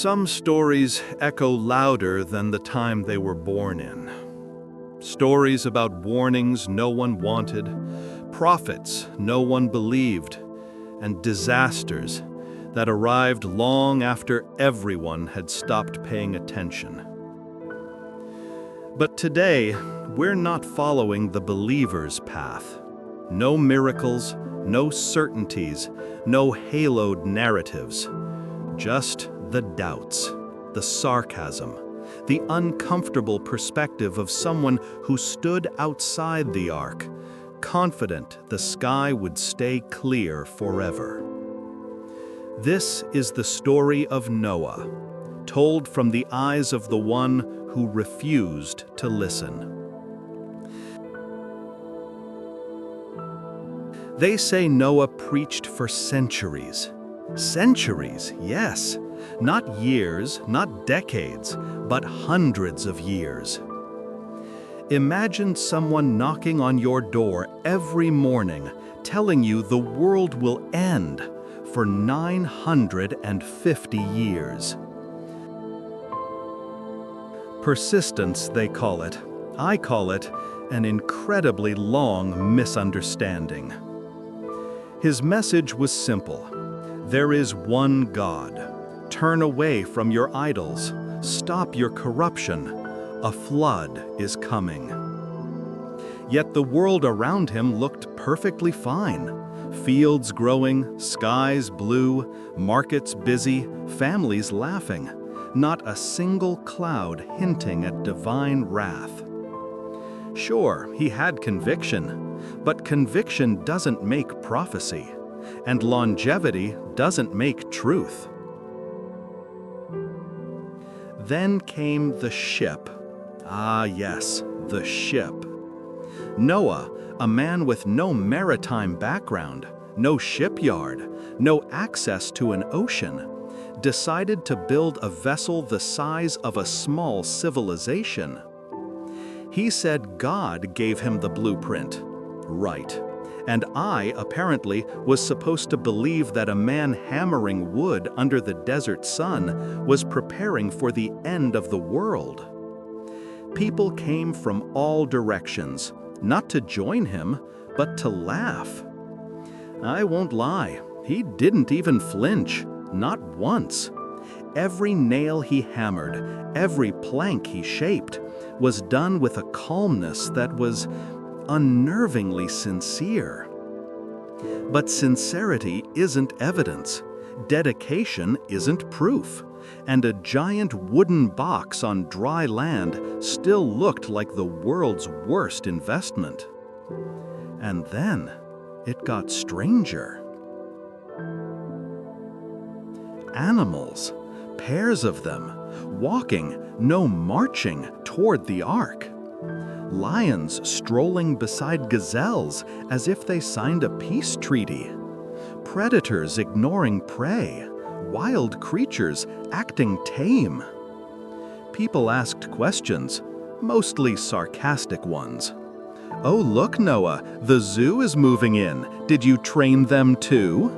Some stories echo louder than the time they were born in. Stories about warnings no one wanted, prophets no one believed, and disasters that arrived long after everyone had stopped paying attention. But today, we're not following the believer's path. No miracles, no certainties, no haloed narratives. Just the doubts, the sarcasm, the uncomfortable perspective of someone who stood outside the ark, confident the sky would stay clear forever. This is the story of Noah, told from the eyes of the one who refused to listen. They say Noah preached for centuries. Centuries, yes. Not years, not decades, but hundreds of years. Imagine someone knocking on your door every morning, telling you the world will end for 950 years. Persistence, they call it. I call it an incredibly long misunderstanding. His message was simple. There is one God. Turn away from your idols. Stop your corruption. A flood is coming. Yet the world around him looked perfectly fine. Fields growing, skies blue, markets busy, families laughing. Not a single cloud hinting at divine wrath. Sure, he had conviction, but conviction doesn't make prophecy, and longevity doesn't make truth. Then came the ship. Ah, yes, the ship. Noah, a man with no maritime background, no shipyard, no access to an ocean, decided to build a vessel the size of a small civilization. He said God gave him the blueprint. Right. And I, apparently, was supposed to believe that a man hammering wood under the desert sun was preparing for the end of the world. People came from all directions, not to join him, but to laugh. I won't lie, he didn't even flinch, not once. Every nail he hammered, every plank he shaped, was done with a calmness that was unnervingly sincere. But sincerity isn't evidence, dedication isn't proof, and a giant wooden box on dry land still looked like the world's worst investment. And then it got stranger. Animals, pairs of them, walking, no marching, toward the ark. Lions strolling beside gazelles as if they signed a peace treaty. Predators ignoring prey. Wild creatures acting tame. People asked questions, mostly sarcastic ones. Oh, look, Noah, the zoo is moving in. Did you train them too?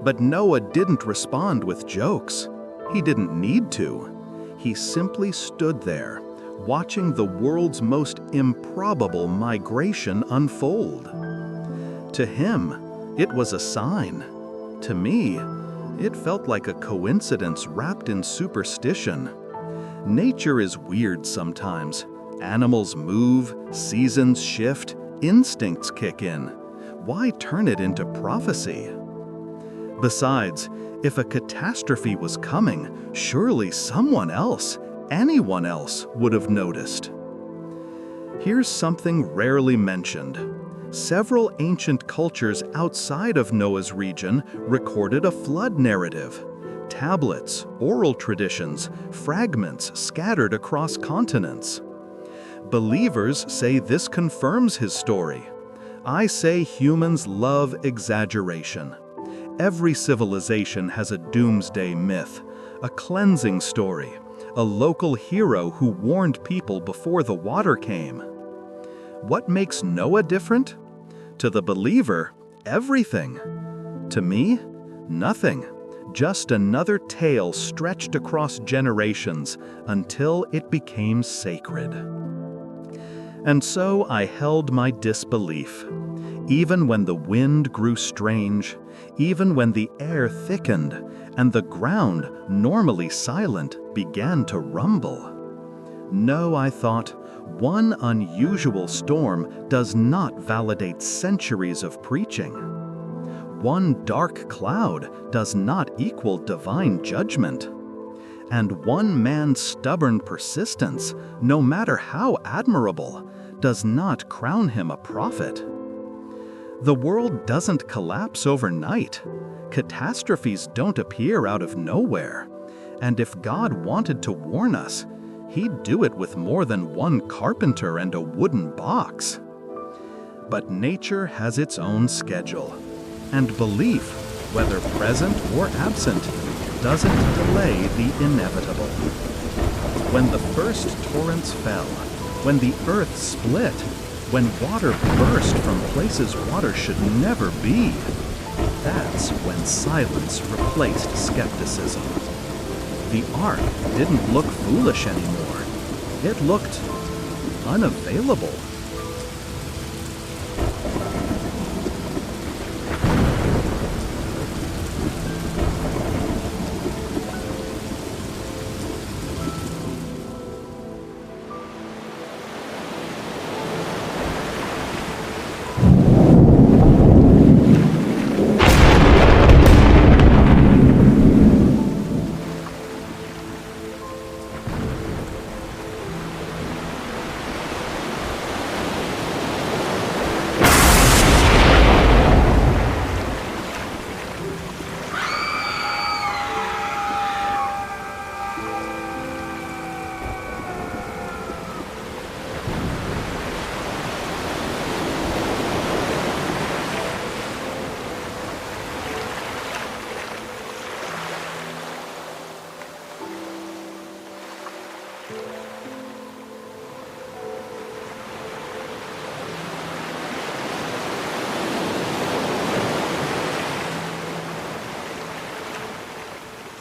But Noah didn't respond with jokes. He didn't need to. He simply stood there, watching the world's most improbable migration unfold. To him, it was a sign. To me, it felt like a coincidence wrapped in superstition. Nature is weird sometimes. Animals move, seasons shift, instincts kick in. Why turn it into prophecy? Besides, if a catastrophe was coming, surely someone else, anyone else, would have noticed. Here's something rarely mentioned. Several ancient cultures outside of Noah's region recorded a flood narrative. Tablets, oral traditions, fragments scattered across continents. Believers say this confirms his story. I say humans love exaggeration. Every civilization has a doomsday myth, a cleansing story, a local hero who warned people before the water came. What makes Noah different? To the believer, everything. To me, nothing. just another tale stretched across generations until it became sacred. And so I held my disbelief, even when the wind grew strange, even when the air thickened and the ground, normally silent, began to rumble. No, I thought, one unusual storm does not validate centuries of preaching. One dark cloud does not equal divine judgment. And one man's stubborn persistence, no matter how admirable, does not crown him a prophet. The world doesn't collapse overnight. Catastrophes don't appear out of nowhere. And if God wanted to warn us, He'd do it with more than one carpenter and a wooden box. But nature has its own schedule, and belief, whether present or absent, doesn't delay the inevitable. When the first torrents fell, when the earth split, when water burst from places water should never be, that's when silence replaced skepticism. The ark didn't look foolish anymore. It looked unavailable.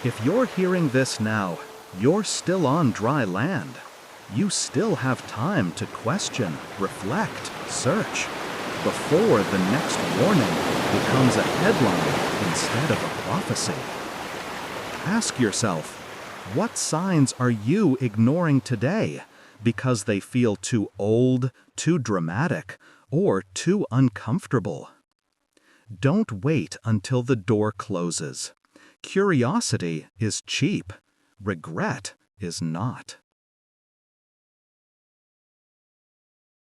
If you're hearing this now, you're still on dry land. You still have time to question, reflect, search, before the next warning becomes a headline instead of a prophecy. Ask yourself, what signs are you ignoring today because they feel too old, too dramatic, or too uncomfortable? Don't wait until the door closes. Curiosity is cheap. Regret is not.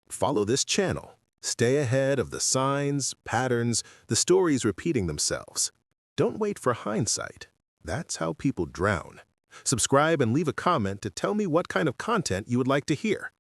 Follow this channel. Stay ahead of the signs, patterns, the stories repeating themselves. Don't wait for hindsight. That's how people drown. Subscribe and leave a comment to tell me what kind of content you would like to hear.